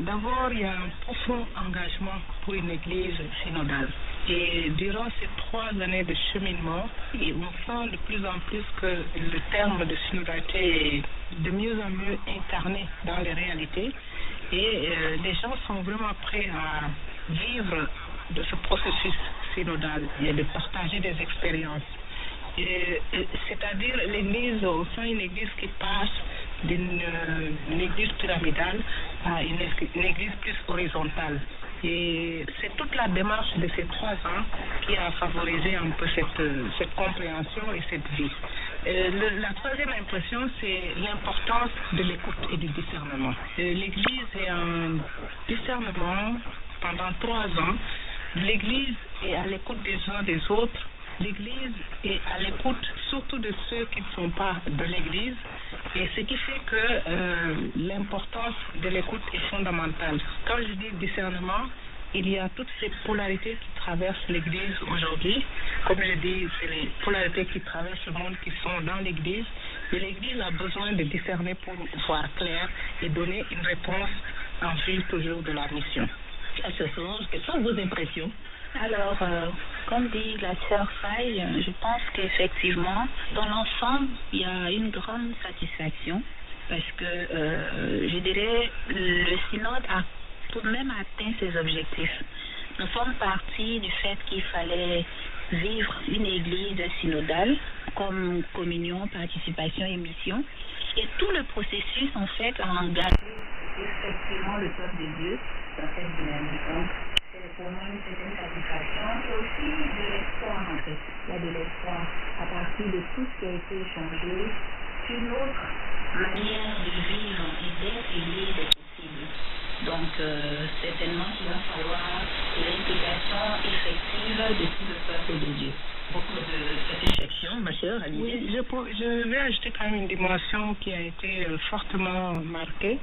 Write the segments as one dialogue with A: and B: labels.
A: D'abord, il y a un profond engagement pour une église synodale. Et durant ces 3 années de cheminement, on sent de plus en plus que le terme de synodalité est de mieux en mieux incarné dans les réalités. Et les gens sont vraiment prêts à vivre de ce processus synodal et de partager des expériences. C'est-à-dire l'église, au sein d'une église qui passe d'une église pyramidale à une église plus horizontale. Et c'est toute la démarche de ces 3 ans qui a favorisé un peu cette compréhension et cette vie. La troisième impression, c'est l'importance de l'écoute et du discernement. L'église est un discernement pendant 3 ans. L'église est à l'écoute des uns des autres. L'Église est à l'écoute surtout de ceux qui ne sont pas de l'Église, et ce qui fait que l'importance de l'écoute est fondamentale. Quand je dis discernement, il y a toutes ces polarités qui traversent l'Église aujourd'hui. Comme je dis, c'est les polarités qui traversent le monde qui sont dans l'Église, et l'Église a besoin de discerner pour voir clair et donner une réponse en vue toujours de la mission.
B: Quelles sont vos impressions?
C: Alors, comme dit la sœur Faye, je pense qu'effectivement, dans l'ensemble, il y a une grande satisfaction parce que, je dirais, le synode a tout de même atteint ses objectifs. Nous sommes partis du fait qu'il fallait vivre une église synodale comme communion, participation et mission. Et tout le processus, en fait, a engagé effectivement le peuple de Dieu dans cette dynamique. Donc, c'est pour moi une certaine satisfaction et aussi de l'espoir, en fait. Il y a de l'espoir à partir de tout ce qui a été échangé. Une autre manière de vivre et d'être église est possible. Donc, certainement qu'il va falloir l'implication effective de tout le peuple de Dieu.
B: Beaucoup de satisfaction, ma chère Alice.
A: Oui, je vais ajouter quand même une dimension qui a été fortement marquée,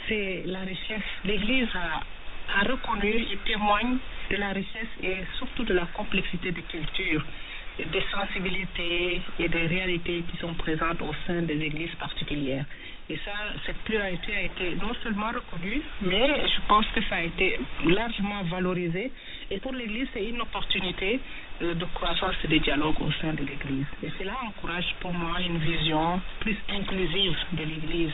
A: c'est la richesse. L'Église a reconnu et témoigne de la richesse et surtout de la complexité des cultures, des sensibilités et des réalités qui sont présentes au sein des églises particulières. Et ça, cette pluralité a été non seulement reconnue, mais je pense que ça a été largement valorisé. Et pour l'Église, c'est une opportunité de croissance et de dialogue au sein de l'Église. Et cela encourage pour moi une vision plus inclusive de l'Église,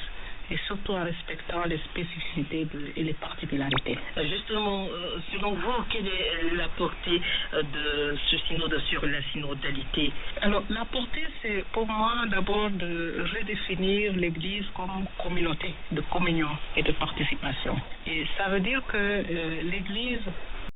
A: et surtout en respectant les spécificités et les particularités.
B: Justement, selon vous, quelle est la portée de ce synode sur la synodalité?
A: Alors, la portée, c'est pour moi d'abord de redéfinir l'Église comme communauté de communion et de participation. Et ça veut dire que l'Église